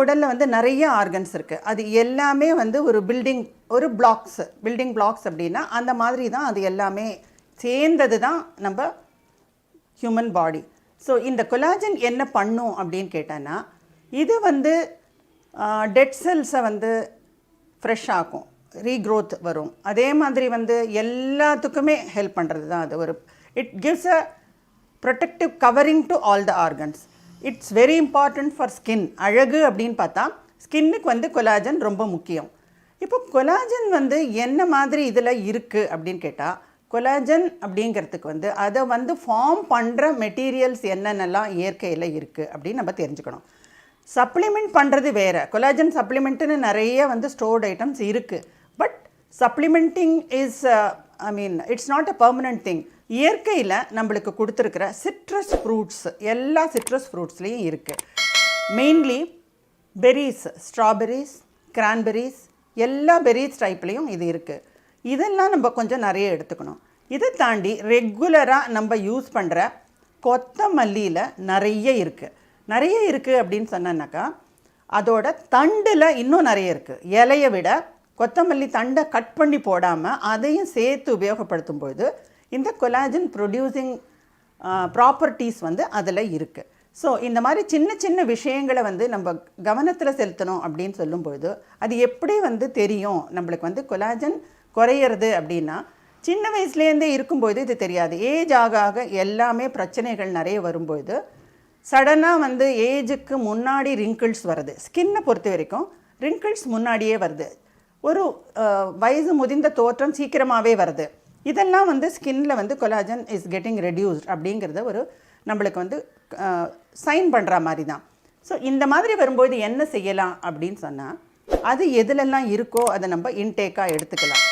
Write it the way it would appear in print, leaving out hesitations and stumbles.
உடலில் வந்து நிறைய ஆர்கன்ஸ் இருக்குது. அது எல்லாமே வந்து ஒரு பில்டிங் பிளாக்ஸ் அப்படின்னா அந்த மாதிரி தான் அது எல்லாமே சேர்ந்தது தான் நம்ம ஹியூமன் பாடி. ஸோ இந்த கொலாஜன் என்ன பண்ணும் அப்படின்னு கேட்டான்னா, இது வந்து டெட் செல்ஸை வந்து ஃப்ரெஷ் ஆக்கும், ரீக்ரோத் வரும். அதே மாதிரி வந்து எல்லாத்துக்குமே ஹெல்ப் பண்ணுறது தான் அது. It gives a protective covering to all the organs. It's very important for skin. அழகு அப்படின்னு பார்த்தா ஸ்கின்னுக்கு வந்து கொலாஜன் ரொம்ப முக்கியம். இப்போ கொலாஜன் வந்து என்ன மாதிரி இதில் இருக்குது அப்படின்னு கேட்டால், கொலாஜன் அப்படிங்கிறதுக்கு வந்து அதை வந்து ஃபார்ம் பண்ணுற மெட்டீரியல்ஸ் என்னென்னலாம் இயற்கையில் இருக்குது அப்படின்னு நம்ம தெரிஞ்சுக்கணும். சப்ளிமெண்ட் பண்ணுறது வேறு. கொலாஜன் சப்ளிமெண்ட்டுன்னு நிறைய வந்து ஸ்டோர்ட் ஐட்டம்ஸ் இருக்குது. But supplementing is it's not a permanent thing. இயற்கையில் நம்மளுக்கு கொடுத்துருக்கிற சிட்ரஸ் ஃப்ரூட்ஸ், எல்லா சிட்ரஸ் ஃப்ரூட்ஸ்லேயும் இருக்குது. மெயின்லி பெர்ரீஸ், ஸ்ட்ராபெர்ரிஸ், கிரான்பெர்ரிஸ், எல்லா பெர்ரீஸ் டைப்லேயும் இது இருக்குது. இதெல்லாம் நம்ம கொஞ்சம் நிறைய எடுத்துக்கணும். இதை தாண்டி ரெகுலராக நம்ம யூஸ் பண்ணுற கொத்தமல்லியில் நிறைய இருக்குது அப்படின்னு சொன்னாக்கா, அதோட தண்டில் இன்னும் நிறைய இருக்குது. இலையை விட கொத்தமல்லி தண்டை கட் பண்ணி போடாமல் அதையும் சேர்த்து உபயோகப்படுத்தும் பொழுது இந்த கொலாஜன் ப்ரொடியூசிங் ப்ராப்பர்ட்டிஸ் வந்து அதில் இருக்குது. ஸோ இந்த மாதிரி சின்ன சின்ன விஷயங்களை வந்து நம்ம கவனத்தில் செலுத்தணும் அப்படின்னு சொல்லும்பொழுது அது எப்படி வந்து தெரியும் நம்மளுக்கு வந்து கொலாஜன் குறையிறது அப்படின்னா, சின்ன வயசுலேருந்தே இருக்கும்போது இது தெரியாது. ஏஜ் ஆக ஆக எல்லாமே பிரச்சனைகள் நிறைய வரும்பொழுது சடனாக வந்து ஏஜுக்கு முன்னாடி ரிங்கிள்ஸ் வருது. ஸ்கின்னை பொறுத்த வரைக்கும் ரிங்கிள்ஸ் முன்னாடியே வருது. ஒரு வயது முதிர்ந்த தோற்றம் சீக்கிரமாகவே வருது. இதெல்லாம் வந்து ஸ்கின்னில் வந்து கொலாஜன் இஸ் கெட்டிங் ரெடியூஸ்ட் அப்படிங்கிறத ஒரு நம்மளுக்கு வந்து சைன் பண்ணுற மாதிரி தான். ஸோ இந்த மாதிரி வரும்போது என்ன செய்யலாம் அப்படின்னு சொன்னால், அது எதுலெல்லாம் இருக்கோ அதை நம்ம இன்டேக்காக எடுத்துக்கலாம்.